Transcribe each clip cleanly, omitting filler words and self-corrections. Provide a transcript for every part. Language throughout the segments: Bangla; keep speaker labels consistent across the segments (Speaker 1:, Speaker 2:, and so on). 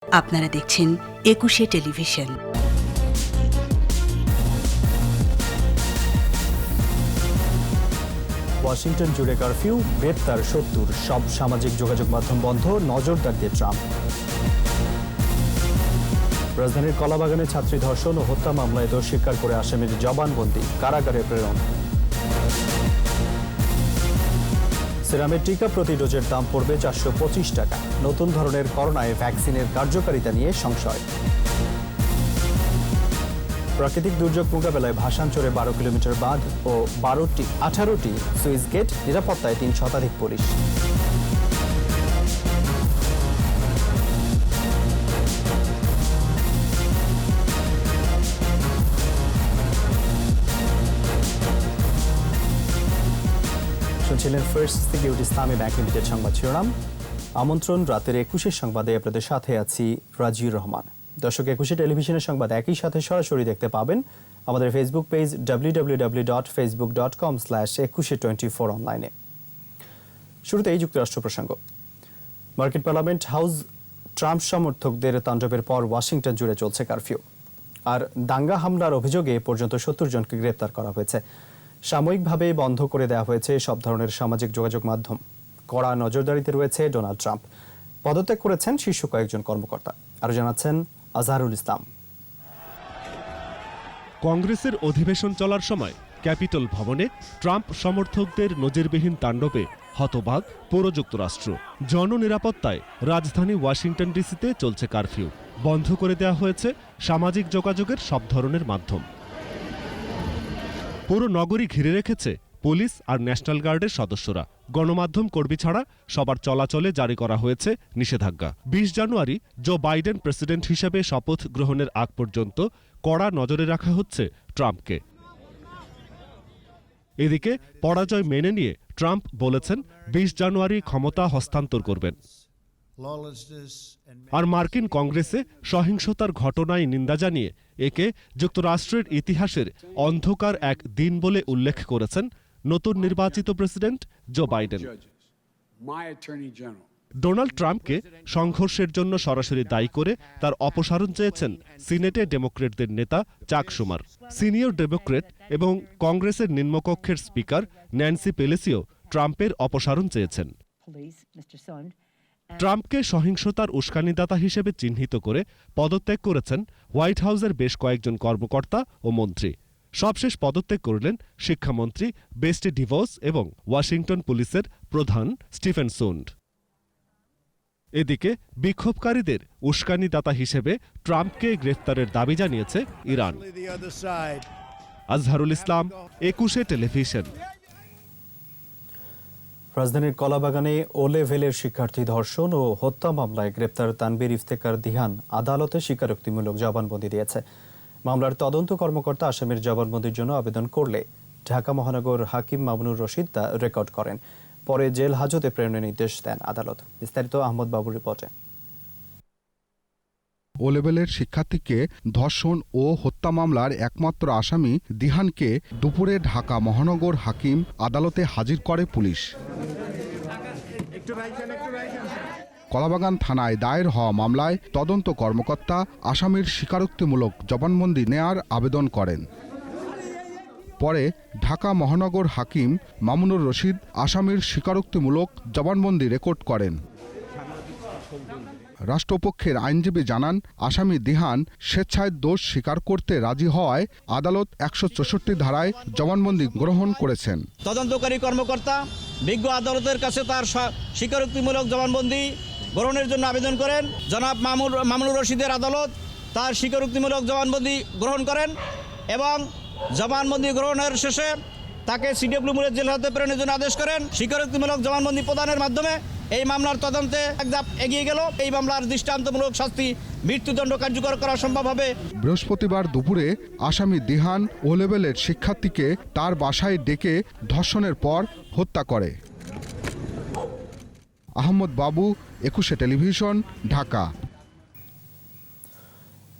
Speaker 1: আপনারা দেখছেন একুশে টেলিভিশন।
Speaker 2: ওয়াশিংটন জুড়ে কারফিউ, গ্রেপ্তার ৭০, সব সামাজিক যোগাযোগ মাধ্যম বন্ধ, নজরদারিতে ট্রাম্প। রাজধানীর কলাবাগানে ছাত্রী ধর্ষণ ও হত্যা মামলায় দোষ স্বীকার করে আসামির জবানবন্দি, কারাগারে প্রেরণ। সিরামের টিকা প্রতি ডোজের দাম পড়বে ৪২৫ টাকা। নতুন ধরনের করোনায় ভ্যাকসিনের কার্যকারিতা নিয়ে সংশয়। প্রাকৃতিক দুর্যোগ মোকাবেলায় ভাসানচরে ১২ কিলোমিটার বাঁধ ও 18টি সুইচ গেট, নিরাপত্তায় ৩ শতাধিক পুলিশ। শুনছিলেন ফার্স্ট সিকিউরিটি ইসলামী ব্যাংক লিমিটেড সংবাদ শিরোনাম। আমন্ত্রণ রাতের ২১ সংবাদে আপনাদের সাথে আছি রাজিউর রহমান। দর্শক, ২১ টেলিভিশনের সংবাদ একই সাথে সরাসরি দেখতে পাবেন আমাদের ফেসবুক পেজ www.facebook.com/2124 অনলাইনে। শুরুতেই যুক্তরাষ্ট্র প্রসঙ্গ। মার্কিন পার্লামেন্ট হাউস ট্রাম্প সমর্থকদের তাণ্ডবের পর ওয়াশিংটন জুড়ে চলছে কারফিউ। আর দাঙ্গা হামলার অভিযোগে পর্যন্ত ৭০ জনকে গ্রেপ্তার করা হয়েছে। সাময়িকভাবে বন্ধ করে দেওয়া হয়েছে সব ধরনের সামাজিক যোগাযোগ মাধ্যম। কড়া নজরদারিতে রয়েছে ডোনাল্ড ট্রাম্প। পদত্যাগ করেছেন শীর্ষ কয়েকজন কর্মকর্তা। আরও জানাচ্ছেন আজহারুল ইসলাম।
Speaker 3: কংগ্রেসের অধিবেশন চলার সময় ক্যাপিটল ভবনে ট্রাম্প সমর্থকদের নজিরবিহীন তাণ্ডবে হতবাক পুরো যুক্তরাষ্ট্র। জননিরাপত্তায় রাজধানী ওয়াশিংটন ডিসিতে চলছে কারফিউ। বন্ধ করে দেওয়া হয়েছে সামাজিক যোগাযোগের সব ধরনের মাধ্যম। পুরো নগরী ঘিরে রেখেছে পুলিশ আর ন্যাশনাল গার্ডের সদস্যরা। গণমাধ্যম কর্মী ছাড়া সবার চলাচলে জারি করা হয়েছে নিষেধাজ্ঞা। ২০ জানুয়ারি জো বাইডেন প্রেসিডেন্ট হিসেবে শপথ গ্রহণের আগ পর্যন্ত কড়া নজরে রাখা হচ্ছে ট্রাম্পকে। এদিকে পরাজয় মেনে নিয়ে ট্রাম্প বলেছেন ২০ জানুয়ারি ক্ষমতা হস্তান্তর করবেন। আর মার্কিন কংগ্রেসে সহিংসতার ঘটনায় নিন্দা জানিয়ে একে যুক্তরাষ্ট্রের ইতিহাসের অন্ধকার এক দিন বলে উল্লেখ করেছেন নতুন নির্বাচিত প্রেসিডেন্ট জো বাইডেন। ডোনাল্ড ট্রাম্পকে সংঘর্ষের জন্য সরাসরি দায়ী করে তার অপসারণ চেয়েছেন সিনেটে ডেমোক্রেটদের নেতা চাক শুমার। সিনিয়র ডেমোক্রেট এবং কংগ্রেসের নিম্নকক্ষের স্পিকার ন্যান্সি পেলোসিও ট্রাম্পের অপসারণ চেয়েছেন। ট্রাম্পকে সহিংসতার উস্কানিদাতা হিসেবে চিহ্নিত করে পদত্যাগ করেছেন হোয়াইট হাউসের বেশ কয়েকজন কর্মকর্তা ও মন্ত্রী। সবশেষ পদত্যাগ করলেন শিক্ষামন্ত্রী বেস্টি ডিভোস এবং ওয়াশিংটন পুলিশের প্রধান স্টিফেন সুন্ড। এদিকে বিক্ষোভকারীদের উস্কানিদাতা হিসেবে ট্রাম্পকে গ্রেফতারের দাবি জানিয়েছে ইরান। আজহারুল ইসলাম, ২১ টেলিভিশন।
Speaker 2: রাজধানীর কলাবাগানে ও লেভেলের শিক্ষার্থী ধর্ষণ ও হত্যা মামলায় গ্রেপ্তার তানবীর ইফতেখার দিহান আদালতে স্বীকারোক্তিমূলক জবানবন্দি দিয়েছে। মামলার তদন্ত কর্মকর্তা আসামির জবানবন্দির জন্য আবেদন করলে ঢাকা মহানগর হাকিম মামুনুর রশিদ তা রেকর্ড করেন। পরে জেল হাজতে প্রেরণের নির্দেশ দেন আদালত। বিস্তারিত আহমদ বাবুর রিপোর্টে।
Speaker 4: ও লেভেলের শিক্ষার্থীকে ধর্ষণ ও হত্যা মামলার একমাত্র আসামি দিহানকে দুপুরে ঢাকা মহানগর হাকিম আদালতে হাজির করে পুলিশ। কলাবাগান থানায় দায়ের হওয়া মামলায় তদন্ত কর্মকর্তা আসামির স্বীকারোক্তিমূলক জবানবন্দি নেয়ার আবেদন করেন। পরে ঢাকা মহানগর হাকিম মামুনুর রশিদ আসামির স্বীকারোক্তিমূলক জবানবন্দি রেকর্ড করেন। রাষ্ট্রপক্ষের আইনজীবী জানান, আসামি দিহান স্বেচ্ছায় দোষ স্বীকার করতে রাজি হওয়ায় আদালত ১৬৪ ধারায় জবানবন্দি গ্রহণ করেছেন।
Speaker 5: তদন্তকারী কর্মকর্তা বিজ্ঞ আদালতের কাছে তার স্বীকারোক্তিমূলক জবানবন্দি গ্রহণের জন্য আবেদন করেন। জনাব মামুনুর রশিদের আদালত তার স্বীকারোক্তিমূলক জবানবন্দি গ্রহণ করেন এবং জবানবন্দি গ্রহণের শেষে তাকে সিডব্লিউ মুরের জেল হাজতে প্রেরণের জন্য আদেশ করেন। স্বীকারোক্তিমূলক জবানবন্দি প্রদানের মাধ্যমে এই মামলার তদন্তে এক ধাপ এগিয়ে গেল। এই মামলার দৃষ্টান্তমূলক শাস্তি মৃত্যুদণ্ড কার্যকর করা সম্ভব হবে।
Speaker 4: বৃহস্পতিবার দুপুরে আসামি দিহান ও লেভেলের শিক্ষার্থীকে তার বাসায় ডেকে ধর্ষণের পর হত্যা করে। আহমদ বাবু, ২১ টেলিভিশন, ঢাকা।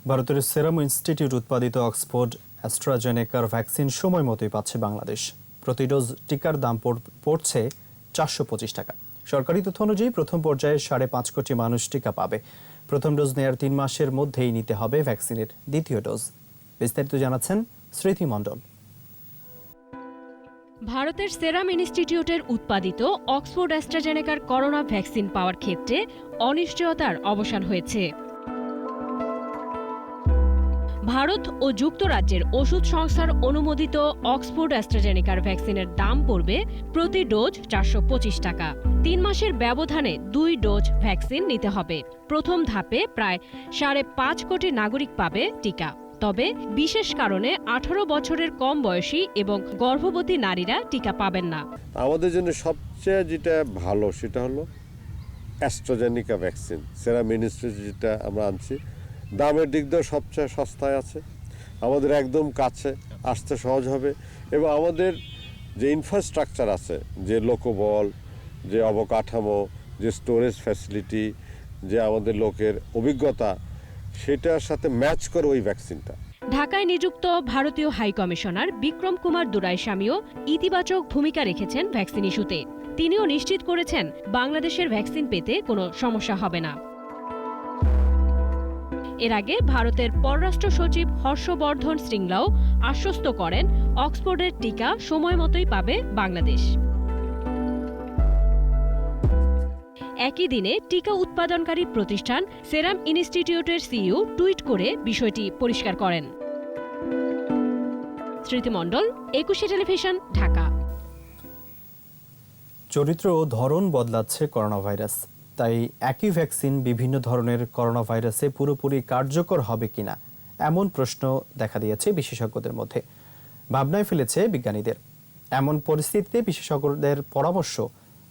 Speaker 2: ভারতের সেরাম ইনস্টিটিউট উৎপাদিত অক্সফোর্ড অ্যাস্ট্রাজেনেকার ভ্যাকসিন সময় মতোই পাচ্ছে বাংলাদেশ। প্রতি ডোজ টিকার দাম পড়ছে ৪২৫ টাকা। সরকারি তথ্য অনুযায়ী প্রথম পর্যায়ে ৫.৫ কোটি মানুষ টিকা পাবে। প্রথম ডোজ নেয়ার 3 মাসের মধ্যেই নিতে হবে ভ্যাকসিনের দ্বিতীয় ডোজ। বিস্তারিত জানাচ্ছেন স্মৃতি মণ্ডল।
Speaker 6: ভারতের সেরাম ইনস্টিটিউটের উৎপাদিত অক্সফোর্ড অ্যাস্ট্রাজেনেকার করোনা ভ্যাকসিন পাওয়ার ক্ষেত্রে অনিশ্চয়তার অবসান হয়েছে। ভারত ও যুক্তরাজ্যের ওষুধ সংস্থার অনুমোদিত অক্সফোর্ড অ্যাস্ট্রাজেনেকার ভ্যাকসিনের দাম পড়বে প্রতি ডোজ 425 টাকা। 3 মাসের ব্যবধানে 2 ডোজ ভ্যাকসিন নিতে হবে। প্রথম ধাপে প্রায় 5.5 কোটি নাগরিক পাবে টিকা। তবে বিশেষ কারণে 18 বছরের কম বয়সী এবং গর্ভবতী নারীরা টিকা পাবেন না।
Speaker 7: আমাদের জন্য সবচেয়ে যেটা ভালো সেটা হলো অ্যাস্ট্রাজেনিকা ভ্যাকসিন। সেরাম ইনস্টিটিউট যেটা আমরা আনছি, দামের দিক দিয়েও সবচেয়ে সস্তায় আছে, আমাদের একদম কাছে, আসতে সহজ হবে এবং আমাদের যে ইনফ্রাস্ট্রাকচার আছে, যে লোকবল, যে অবকাঠামো, যে স্টোরেজ ফ্যাসিলিটি, যে আমাদের লোকের অভিজ্ঞতা, সেটার সাথে ম্যাচ করে ওই ভ্যাকসিনটা।
Speaker 6: ঢাকায় নিযুক্ত ভারতীয় হাই কমিশনার বিক্রম কুমার দুরাইস্বামীও ইতিবাচক ভূমিকা রেখেছেন ভ্যাকসিন ইস্যুতে। তিনিও নিশ্চিত করেছেন বাংলাদেশের ভ্যাকসিন পেতে কোনো সমস্যা হবে না। এর আগে ভারতের পররাষ্ট্র সচিব হর্ষবর্ধন শ্রিংলাও আশ্বস্ত করেন অক্সফোর্ডের টিকা সময় মতোই পাবে বাংলাদেশ। একই দিনে টিকা উৎপাদনকারী প্রতিষ্ঠান সেরাম ইনস্টিটিউটের সিইও টুইট করে বিষয়টি পরিষ্কার করেন। স্মৃতি মণ্ডল, 21 টেলিভিশন, ঢাকা।
Speaker 2: চরিত্র ও ধরন বদলাচ্ছে করোনা ভাইরাস, তাই একই ভ্যাকসিন বিভিন্ন ধরনের করোনা ভাইরাসে পুরোপুরি কার্যকর হবে কিনা এমন প্রশ্ন দেখা দিয়েছে বিশেষজ্ঞদের মধ্যে। ভাবনায় ফেলেছে বিজ্ঞানীদের। এমন পরিস্থিতিতে বিশেষজ্ঞদের পরামর্শ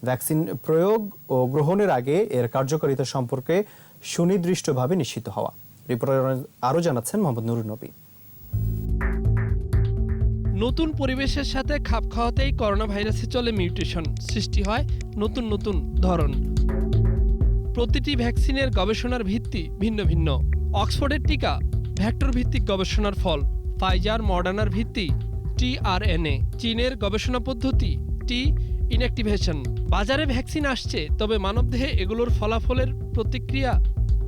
Speaker 2: ভ্যাকসিন প্রয়োগ ও গ্রহণের আগে এর কার্যকারিতা সম্পর্কে সুনির্দিষ্টভাবে নিশ্চিত হওয়া। রিপোর্টার আরও জানাচ্ছেন মোহাম্মদ নুরুন নবী।
Speaker 8: নতুন পরিবেশের সাথে খাপ খাওয়াতেই করোনা ভাইরাসে চলে মিউটেশন, সৃষ্টি হয় নতুন নতুন ধরন। প্রতিটি ভ্যাকসিনের গবেষণার ভিত্তি ভিন্ন ভিন্ন। অক্সফোর্ডের টিকা ভেক্টর ভিত্তিক গবেষণার ফল, ফাইজার মডার্নার ভিত্তি টিআরএনএ, চীনের গবেষণা পদ্ধতি টি ইনঅ্যাক্টিভেশন। বাজারে ভ্যাকসিন আসছে, তবে মানবদেহে এগুলোর ফলাফলের প্রতিক্রিয়া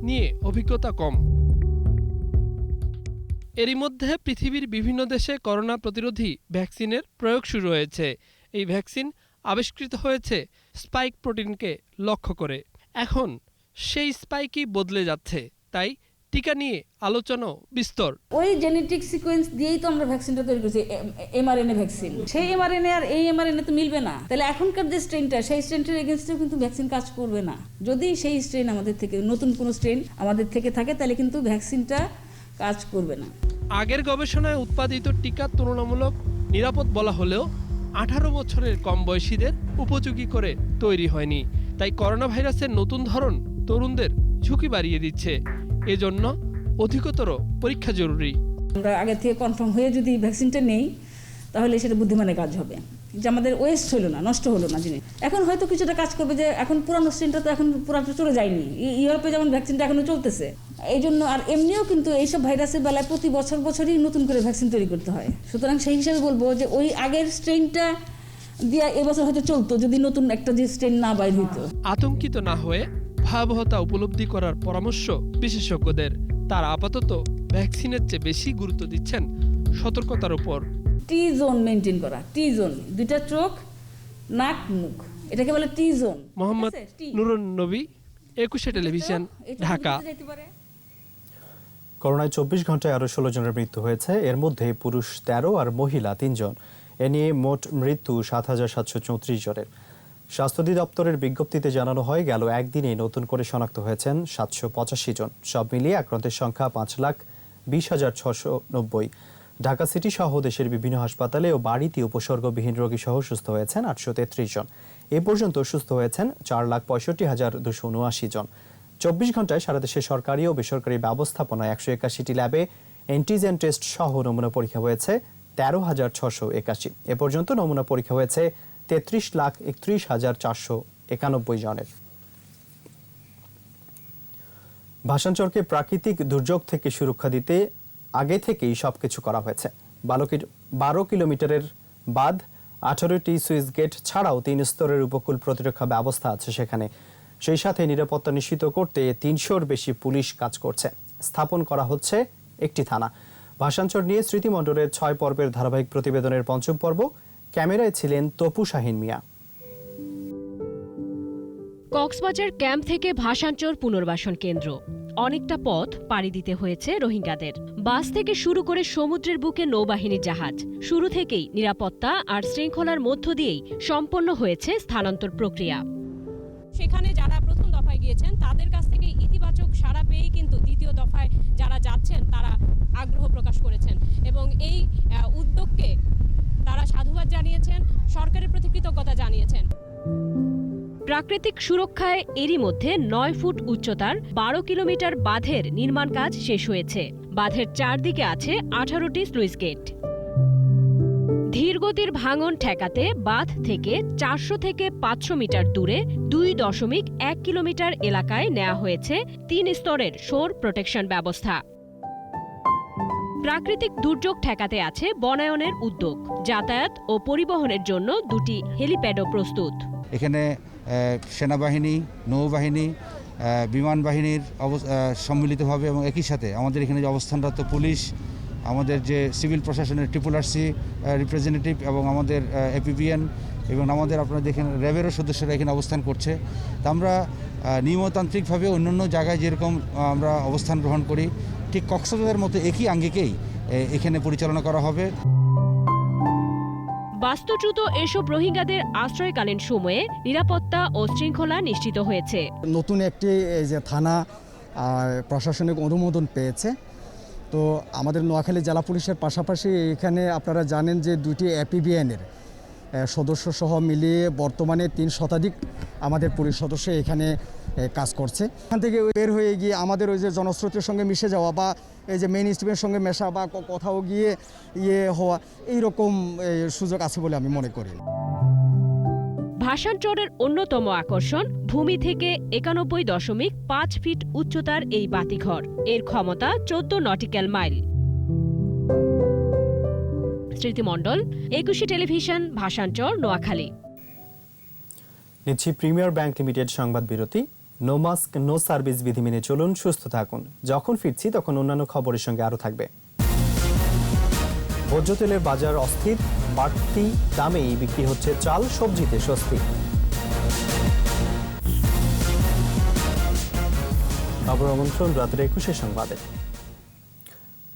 Speaker 8: নিয়ে অভিজ্ঞতা কম। এরই মধ্যে পৃথিবীর বিভিন্ন দেশে করোনা প্রতিরোধী ভ্যাকসিনের প্রয়োগ শুরু হয়েছে। এই ভ্যাকসিন আবিষ্কৃত হয়েছে স্পাইক প্রোটিনকে লক্ষ্য করে। এখন সেই স্পাইকই বদলে যাচ্ছে, তাই টিকা নিয়ে আলোচনাও বিস্তর।
Speaker 9: ওই জেনেটিক সিকোয়েন্স দিয়েই তো আমরা ভ্যাকসিনটা তৈরি করছি, এমআরএনএ ভ্যাকসিন। সেই এমআরএনএ আর এই এমআরএনএ তো মিলবে না, তাহলে এখনকার যে স্ট্রেনটা, সেই স্ট্রেনটার এগেনস্টেও কিন্তু ভ্যাকসিন কাজ করবে না। যদি সেই স্ট্রেন আমাদের থেকে, নতুন কোনো স্ট্রেন আমাদের থেকে থাকে, তাহলে কিন্তু ভ্যাকসিনটা কাজ করবে না।
Speaker 8: আগের গবেষণায় উৎপাদিত টিকা তুলনামূলক নিরাপদ বলা হলেও 18 বছরের কম বয়সীদের উপযোগী করে তৈরি হয়নি। তাই করোনা ভাইরাসের নতুন ধরন তরুণদের ঝুঁকি বাড়িয়ে দিচ্ছে। এজন্য অধিকতর পরীক্ষা জরুরি।
Speaker 9: আমরা আগে থেকে কনফার্ম হয়ে যদি ভ্যাকসিনটা নেই, তাহলে সেটা বুদ্ধিমানের কাজ হবে, যে আমাদের ওয়েস্ট হলো না, নষ্ট হলো না জিনিস। এখন হয়তো কিছুটা কাজ করবে, যে এখন পুরানো স্ট্রেনটা তো এখন পুরাটা চলে যায়নি। ইউরোপে যেমন ভ্যাকসিনটা এখনো চলতেছে, এই জন্য। আর এমনিও কিন্তু এইসব ভাইরাসের বেলায় প্রতি বছরই নতুন করে ভ্যাকসিন তৈরি করতে হয়। সুতরাং সেই হিসাবে বলবো যে ওই আগের স্ট্রেনটা দিয়ে এবছর হয়তো চলতো, যদি নতুন একটা যে স্ট্রেন না বাইর হইতো।
Speaker 8: আতঙ্কিত না হয়ে ভয়াবহতা উপলব্ধি করার পরামর্শ বিশেষজ্ঞদের। তারা আপাতত ভ্যাকসিনের চেয়ে বেশি গুরুত্ব দিচ্ছেন সতর্কতার উপর।
Speaker 9: টি জোন মেনটেন করা, টি জোন, দুইটা চোখ, নাক, মুখ, এটাকে বলে টি জোন।
Speaker 8: মোহাম্মদ নুরুন নবী, 21 টেলিভিশন, ঢাকা।
Speaker 2: করোনায় 24 ঘন্টায় আরও 16 জনের মৃত্যু হয়েছে। এর মধ্যে পুরুষ 13 আর মহিলা 3 জন। এ নিয়ে মোট মৃত্যু 7,734 জনের। স্বাস্থ্য অধিদপ্তরের বিজ্ঞপ্তিতে জানানো হয়, গেল একদিনে নতুন করে শনাক্ত হয়েছেন 785 জন। সব মিলিয়ে আক্রান্তের সংখ্যা 5,20,690। ঢাকা সিটি সহ দেশের বিভিন্ন হাসপাতালে ও বাড়িতে উপসর্গবিহীন রোগী সহ সুস্থ হয়েছেন 833 জন। এ পর্যন্ত সুস্থ হয়েছেন 4,65,279 জন। 24 ঘন্টায় সারা দেশে সরকারি ও বেসরকারি ব্যবস্থাপনায় 181টি ল্যাবে অ্যান্টিজেন টেস্ট সহ নমুনা পরীক্ষা হয়েছে 13,681। এ পর্যন্ত নমুনা পরীক্ষা হয়েছে 33,31,491 জনের। ভাসানচরকে প্রাকৃতিক দুর্যোগ থেকে সুরক্ষা দিতে আগে থেকেই সবকিছু করা হয়েছে। 12 কিলোমিটারের বাঁধ, 18টি সুইচ গেট ছাড়াও 3 স্তরের উপকূল প্রতিরক্ষা ব্যবস্থা আছে সেখানে। সেই সাথে নিরাপত্তা নিশ্চিত করতে ৩০০-র বেশি পুলিশ কাজ করছে। স্থাপন করা হচ্ছে একটি থানা। ভাষাঞ্চর নিয়ে স্মৃতিমণ্ডলের ৬ পর্বের ধারাবাহিক প্রতিবেদনের পঞ্চম পর্ব। ক্যামেরায় ছিলেন তপু শাহিন মিয়া।
Speaker 6: কক্সবাজার ক্যাম্প থেকে ভাষাঞ্চর পুনর্বাসন কেন্দ্র। অনেকটা পথ পাড়ি দিতে হয়েছে রোহিঙ্গাদের। বাস থেকে শুরু করে সমুদ্রের বুকে নৌবাহিনীর জাহাজ, শুরু থেকেই নিরাপত্তা আর শৃঙ্খলার মধ্য দিয়েই সম্পন্ন হয়েছে স্থানান্তর প্রক্রিয়া।
Speaker 10: সেখানে যারা প্রথম দফায় গিয়েছেন তাদের কাছ থেকে ইতিবাচক সাড়া পেয়েই কিন্তু দ্বিতীয় দফায় যারা যাচ্ছেন তারা আগ্রহ প্রকাশ করেছেন এবং এই উদ্যোগকে তারা সাধুবাদ জানিয়েছেন, সরকারের প্রতি কৃতজ্ঞতা জানিয়েছেন।
Speaker 6: প্রাকৃতিক সুরক্ষায় এরই মধ্যে ৯ ফুট উচ্চতার ১২ কিলোমিটার বাঁধের নির্মাণ কাজ শেষ হয়েছে। বাঁধের চারদিকে আছে ১৮টি স্লুইস গেট। ধীরগতির ভাঙন ঠেকাতে বাঁধ থেকে ৪০০ থেকে ৫০০ মিটার দূরে ২.১ কিলোমিটার এলাকায় নেওয়া হয়েছে ৩ স্তরের শোর প্রোটেকশন ব্যবস্থা। প্রাকৃতিক দুর্যোগ ঠেকাতে আছে বনায়নের উদ্যোগ। যাতায়াত ও পরিবহনের জন্য ২টি হেলিপ্যাডও প্রস্তুত।
Speaker 11: এখানে সেনাবাহিনী, নৌবাহিনী, বিমান বাহিনীর সম্মিলিতভাবে এবং একই সাথে আমাদের এখানে যে অবস্থানরত পুলিশ, আমাদের যে সিভিল প্রশাসনের RRRC রিপ্রেজেন্টেটিভ এবং আমাদের APBN এবং আমাদের আপনারা দেখেন র্যাবেরও সদস্যরা এখানে অবস্থান করছে। তা আমরা নিয়মতান্ত্রিকভাবে অন্যান্য জায়গায় যেরকম আমরা অবস্থান গ্রহণ করি, ঠিক কক্সবাজারের মতো একই আঙ্গিকেই এখানে পরিচালনা করা হবে।
Speaker 6: বাস্তুচ্যুত এসব রোহিঙ্গাদের আশ্রয়কালীন সময়ে নিরাপত্তা ও শৃঙ্খলা নিশ্চিত হয়েছে।
Speaker 12: নতুন একটি যে থানা প্রশাসনিক অনুমোদন পেয়েছে। তো আমাদের নোয়াখালী জেলা পুলিশের পাশাপাশি এখানে আপনারা জানেন যে 2টি APBN-এর সদস্য সহ মিলিয়ে বর্তমানে 3 শতাধিক আমাদের পুলিশ সদস্য এখানে কাজ করছে। এখান থেকে বের হয়ে গিয়ে আমাদের ওই যে জনস্রোতের সঙ্গে মিশে যাওয়া বা এই যে মেইন স্ট্রিমের সঙ্গে মেশা বা কোথাও গিয়ে হওয়া, এইরকম সুযোগ আছে বলে আমি মনে করি।
Speaker 6: ভাষাঞ্চরের অন্যতম আকর্ষণ ভূমি থেকে ৯১.৫ ফিট উচ্চতার এই বাতিঘর। এর ক্ষমতা ১৪ নটিক্যাল মাইল। স্মৃতিমণ্ডল, একুশে টেলিভিশন, ভাষাঞ্চর, নোয়াখালী।
Speaker 2: নিচ্ছি প্রিমিয়ার ব্যাংক লিমিটেড সংবাদ বিরতি। নো মাস্ক নো সার্ভিস বিধি মেনে চলুন, সুস্থ থাকুন। যখন ফিরছি তখন অন্যান্য খবরের সঙ্গে আরও থাকবে। ভোজ্য তেলের বাজার অস্থির, বাড়তি দামেই বিক্রি হচ্ছে চাল, সবজিতে স্বস্তি। খবর আমন্ত্রণ রাতের ২১ সংবাদে।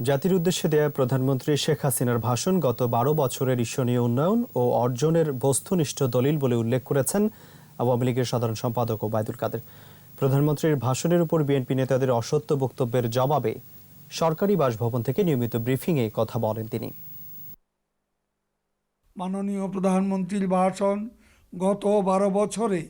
Speaker 2: জাতির উদ্দেশ্যে দেয়া প্রধানমন্ত্রী শেখ হাসিনার ভাষণ গত ১২ বছরের ঈশ্বরীয় উন্নয়ন ও অর্জনের বস্তুনিষ্ঠ দলিল বলে উল্লেখ করেছেন আওয়ামী লীগের সাধারণ সম্পাদক ওবায়দুল কাদের। প্রধানমন্ত্রীর ভাষণের উপর বিএনপি নেতাদের অসত্য বক্তব্যের জবাবে সরকারি বাসভবন থেকে নিয়মিত ব্রিফিংয়ে কথা বলেন তিনি।
Speaker 13: মাননীয় প্রধানমন্ত্রীর ভাষণ গত ১২ বছরে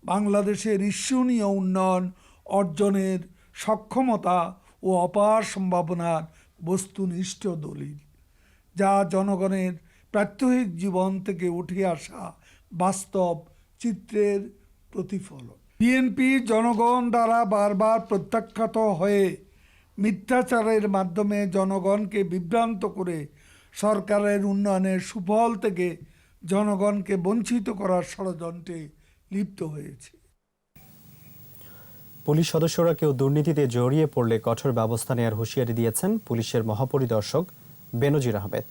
Speaker 13: বাংলাদেশের ঈর্ষণীয় উন্নয়ন অর্জনের সক্ষমতা ও অপার সম্ভাবনার বস্তুনিষ্ঠ দলিল, যা জনগণের প্রাত্যহিক জীবন থেকে উঠে আসা বাস্তব চিত্রের প্রতিফলন। বিএনপি জনগণ দ্বারা বারবার প্রত্যাখ্যাত হয়ে মিথ্যাচারের মাধ্যমে জনগণকে বিভ্রান্ত করে সরকারের উন্নয়নের সুফল থেকে জনগণকে বঞ্চিত করার ষড়যন্ত্রে লিপ্ত হয়েছে।
Speaker 2: পুলিশ সদস্যরা কেউ দুর্নীতিতে জড়িয়ে পড়লে কঠোর ব্যবস্থা নেওয়ার হুঁশিয়ারি দিয়েছেন পুলিশের মহাপরিদর্শক বেনজির আহমেদ।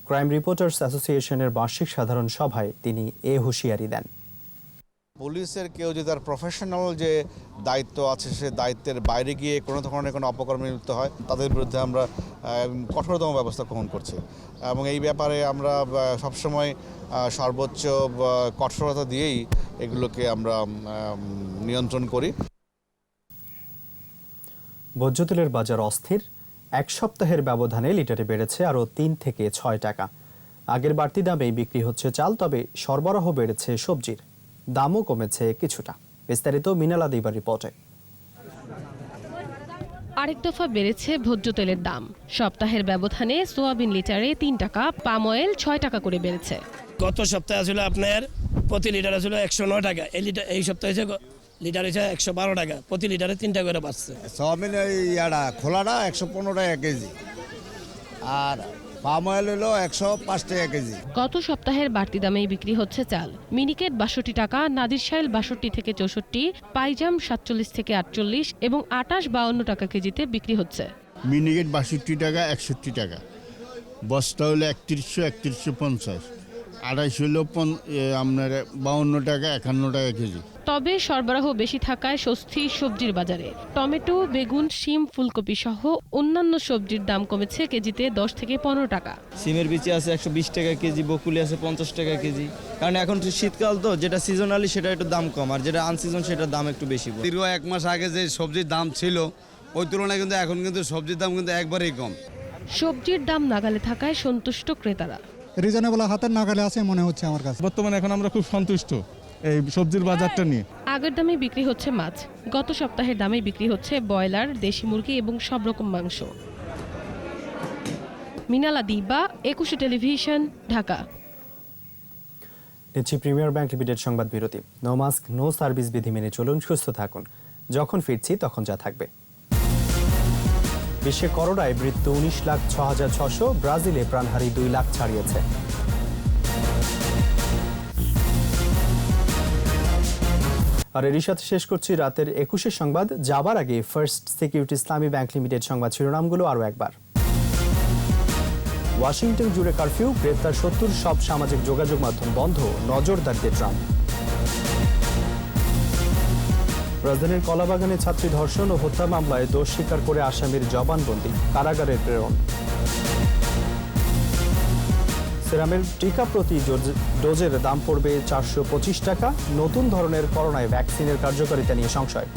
Speaker 2: ক্রাইম রিপোর্টার্স অ্যাসোসিয়েশনের বার্ষিক সাধারণ সভায় তিনি এ হুঁশিয়ারি দেন।
Speaker 14: পুলিশের কেউ যদি তার প্রফেশনাল যে দায়িত্ব আছে সে দায়িত্বের বাইরে গিয়ে কোনো ধরনের কোনো অপকর্মে লিপ্ত হয়, তাদের বিরুদ্ধে আমরা কঠোরতম ব্যবস্থা গ্রহণ করছি এবং এই ব্যাপারে আমরা সবসময় সর্বোচ্চ কঠোরতা দিয়েই এগুলোকে আমরা নিয়ন্ত্রণ করি।
Speaker 2: ভোজ্য তেলের বাজার অস্থির, 1 সপ্তাহের ব্যবধানে লিটারে বেড়েছে আরও 3 থেকে 6 টাকা। আগের বাড়তি দামেই বিক্রি হচ্ছে চাল, তবে সরবরাহ বেড়েছে সবজির, দামও কমেছে কিছুটা। বিস্তারিত মিনালা দিবার রিপোর্টে।
Speaker 6: আরেক দফা বেড়েছে ভোজ্য তেলের দাম। সপ্তাহের ব্যবধানে সোয়াবিন লিটারে 3 টাকা, পাম অয়েল 6 টাকা করে বেড়েছে।
Speaker 15: গত সপ্তাহে ছিল আপনার প্রতি লিটারে ছিল 109 টাকা, এই সপ্তাহে লিটার হয়েছে 112 টাকা, প্রতি লিটারে 3 টাকা করে বাড়ছে।
Speaker 16: সোয়াবিন খোলাটা 115 টাকা কেজি, আর পাম অয়েল হলো 105 টাকা কেজি।
Speaker 6: গত সপ্তাহের বাড়তি দামেই বিক্রি হচ্ছে চাল। মিনিকেট 62 টাকা, নাদিরশাইল 62 থেকে 64, পাইজাম 47 থেকে 48 এবং আটাশ 52 টাকা কেজিতে বিক্রি হচ্ছে।
Speaker 17: মিনিকেট 62 টাকা, 61 টাকা, বস্তা হলো 3100, 3150, আড়াইশ হলো আপনার 52 টাকা, 51 টাকা কেজি।
Speaker 6: তবে সরবরাহ বেশি থাকায় স্বস্তি সবজির বাজারে। টমেটো, বেগুন, শিম, ফুলকপি সহ অন্যান্য সবজির দাম কমেছে কেজিতে 10 থেকে 15 টাকা।
Speaker 5: সিমের বিচি আছে 120 টাকা কেজি, বকুলি আছে 50 টাকা কেজি। কারণ এখন শীতকাল তো, যেটা সিজনালি সেটা একটু দাম কম, আর যেটা আনসিজন সেটার দাম একটু বেশি।
Speaker 16: দীর্ঘ 1 মাস আগে যে সবজির দাম ছিল ওই তুলনায় কিন্তু এখন কিন্তু সবজির দাম কিন্তু একবারেই কম।
Speaker 6: সবজির দাম নাগালে থাকায় সন্তুষ্ট ক্রেতারা।
Speaker 12: রিজনেবল হাতের নাগালে আছে মনে হচ্ছে আমার কাছে।
Speaker 3: বর্তমানে এখন আমরা খুব সন্তুষ্ট এই সবজির বাজারটা নিয়ে।
Speaker 6: আগের দামে বিক্রি হচ্ছে মাছ, গত সপ্তাহের দামে বিক্রি হচ্ছে ব্রয়লার, দেশি মুরগি এবং সব রকম মাংস। মিনালা দিবা, 21 টেলিভিশন, ঢাকা।
Speaker 2: নিচ্ছি প্রিমিয়ার ব্যাংক লিমিটেড সংবাদ বিরতি। নো মাস্ক নো সার্ভিস বিধি মেনে চলুন, সুস্থ থাকুন। যখন ফিরছি তখন যা থাকবে। বিশ্বে করোনায় মৃত্যু 19,06,600, ব্রাজিলে প্রাণহারি 2 লাখ ছাড়িয়েছে। আর এরই সাথে শেষ করছি রাতের 21 সংবাদ। যাবার আগে ফার্স্ট সিকিউরিটি ইসলামী ব্যাংক লিমিটেড সংবাদ শিরোনামগুলো আরও একবার। ওয়াশিংটন জুড়ে কারফিউ, গ্রেপ্তার 70, সব সামাজিক যোগাযোগ মাধ্যম বন্ধ, নজরদারিতে ট্রাম্প। রাজধানীর কলাবাগানে ছাত্রী ধর্ষণ ও হত্যা মামলায় দোষ স্বীকার করে আসামির জবানবন্দি, কারাগারে প্রেরণ। সেরামের টিকা প্রতি ডোজের দাম পড়বে 425 টাকা, নতুন ধরনের করোনায় ভ্যাকসিনের কার্যকারিতা নিয়ে সংশয়।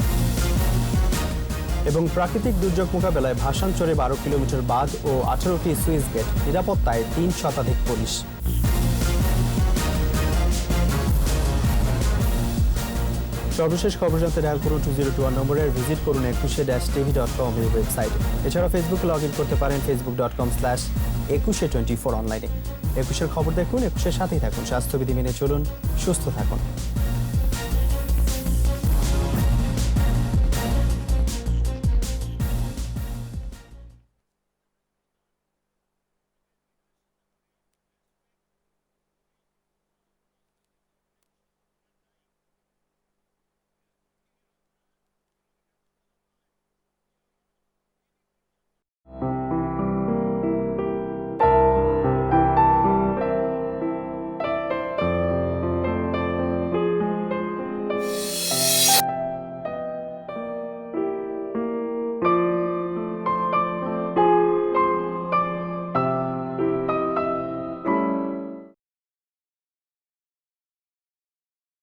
Speaker 2: এবং প্রাকৃতিক দুর্যোগ মোকাবেলায় ভাসানচরে 12 কিলোমিটার বাঁধ ও 18টি সুইচ গেট, নিরাপত্তায় 3 শতাধিক পুলিশ। সর্বশেষ খবর জানতে ডায়াল করুন 2021 নম্বরে, ভিজিট করুন 21-tv.com এই ওয়েবসাইটে। এছাড়া ফেসবুকে লগ ইন করতে পারেন facebook.com/2124 অনলাইনে। 21-এর খবর দেখুন, 21-এর সাথেই থাকুন, স্বাস্থ্যবিধি মেনে চলুন, সুস্থ থাকুন।